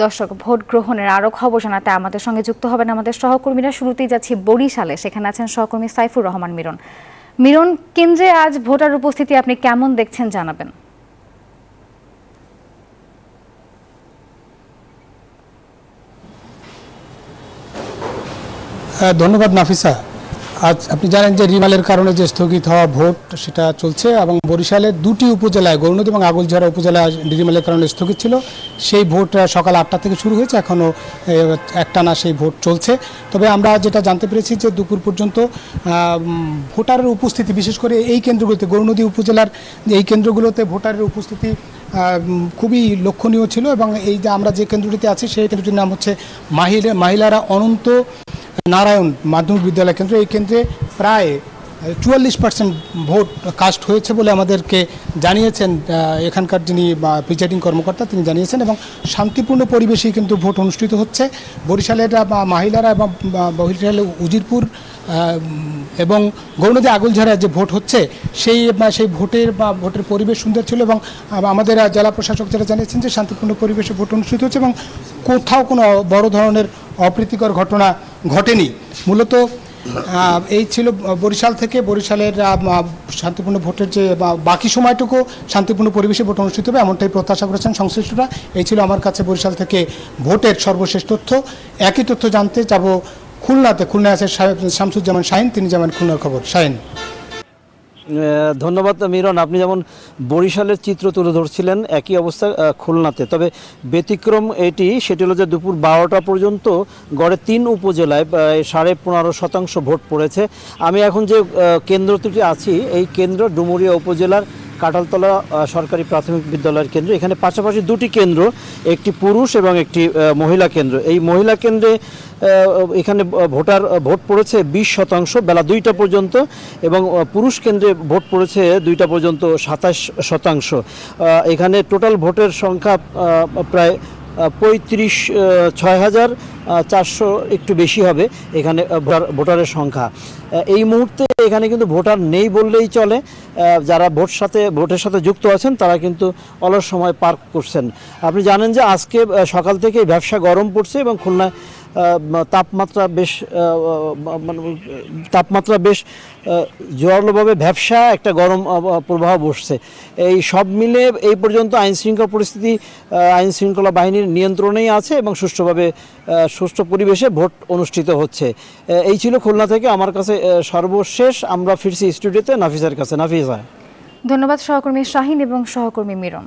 দর্শক, ভোট গ্রহণের আরো খবর জানাতে আমাদের সঙ্গে যুক্ত হবেন আমাদের সহকর্মীরা। শুরুতেই যাচ্ছি বরিশালে, সেখানে আছেন সহকর্মী সাইফুর রহমান মিরন। মিরন, কেন্দ্রে আজ ভোটার উপস্থিতি আপনি কেমন দেখছেন জানাবেন। ধন্যবাদ নাফিসা। আজ আপনি জানেন যে রিমালের কারণে যে স্থগিত হওয়া ভোট সেটা চলছে এবং বরিশালের দুটি উপজেলায় গৌরনদী এবং আগলঝাড়া উপজেলায় রিমালের কারণে স্থগিত ছিল। সেই ভোট সকাল 8টা থেকে শুরু হয়েছে, এখনও একটানা সেই ভোট চলছে। তবে আমরা যেটা জানতে পেরেছি যে দুপুর পর্যন্ত ভোটারের উপস্থিতি, বিশেষ করে এই কেন্দ্রগুলোতে, গৌরনদী উপজেলার এই কেন্দ্রগুলোতে ভোটারের উপস্থিতি খুবই লক্ষণীয় ছিল। এবং এই যে আমরা যে কেন্দ্রটিতে আছি সেই কেন্দ্রটির নাম হচ্ছে মাহিলারা অনন্ত নারায়ণ মাধ্যমিক বিদ্যালয় কেন্দ্র। এই কেন্দ্রে প্রায় 44% ভোট কাস্ট হয়েছে বলে আমাদেরকে জানিয়েছেন এখানকার যিনি প্রিজাইডিং কর্মকর্তা, তিনি জানিয়েছেন। এবং শান্তিপূর্ণ পরিবেশেই কিন্তু ভোট অনুষ্ঠিত হচ্ছে। বরিশালের মহিলারা এবং বরিশালের উজিরপুর এবং গৌরনদী আগলঝাড়ায় যে ভোট হচ্ছে সেই ভোটের পরিবেশ সুন্দর ছিল। এবং আমাদের জেলা প্রশাসক যারা জানিয়েছেন যে শান্তিপূর্ণ পরিবেশে ভোট অনুষ্ঠিত হচ্ছে এবং কোথাও কোনো বড় ধরনের অপ্রীতিকর ঘটনা ঘটেনি। মূলত এই ছিল বরিশাল থেকে। বরিশালের শান্তিপূর্ণ ভোটের যে বাকি সময়টুকু শান্তিপূর্ণ পরিবেশে ভোট অনুষ্ঠিত হবে এমনটাই প্রত্যাশা করেছেন সংশ্লিষ্টরা। এই ছিল আমার কাছে বরিশাল থেকে ভোটের সর্বশেষ তথ্য। একই তথ্য জানতে যাব খুলনাতে। খুলনায় আছে শামসুজ্জামান শাহিন, তিনি যেমন খুলনার খবর। শাহিন। ধন্যবাদ মিরন। আপনি যেমন বরিশালের চিত্র তুলে ধরছিলেন, একই অবস্থা খুলনাতে। তবে ব্যতিক্রম সেটি হলো যে দুপুর 12টা পর্যন্ত গড়ে 3 উপজেলায় 15.5% ভোট পড়েছে। আমি এখন যে কেন্দ্রটি আছি, এই কেন্দ্র ডুমুরিয়া উপজেলার কাঁঠালতলা সরকারি প্রাথমিক বিদ্যালয়ের কেন্দ্র। এখানে পাশাপাশি দুটি কেন্দ্র, একটি পুরুষ এবং একটি মহিলা কেন্দ্র। এই মহিলা কেন্দ্রে এখানে ভোট পড়েছে 20% বেলা 2টা পর্যন্ত, এবং পুরুষ কেন্দ্রে ভোট পড়েছে 2টা পর্যন্ত 27%। এখানে টোটাল ভোটের সংখ্যা প্রায় 6,400 একটু বেশি হবে এখানে ভোটারের সংখ্যা। এই মুহূর্তে এখানে কিন্তু ভোটার নেই বললেই চলে। যারা ভোটের সাথে যুক্ত আছেন তারা কিন্তু অলস সময় পার করছেন। আপনি জানেন যে আজকে সকাল থেকে ব্যবসা গরম পড়ছে এবং খুলনায় তাপমাত্রা বেশ জোরালোভাবে ব্যবসা একটা গরম প্রবাহ বসছে। এই সব মিলে এই পর্যন্ত আইন শৃঙ্খলা বাহিনীর নিয়ন্ত্রণেই আছে এবং সুষ্ঠু পরিবেশে ভোট অনুষ্ঠিত হচ্ছে। এই ছিল খুলনা থেকে আমার কাছে সর্বশেষ। আমরা ফিরছি স্টুডিওতে নাফিসার কাছে। নাফিসা। ধন্যবাদ সহকর্মী শাহিন এবং সহকর্মী মিরন।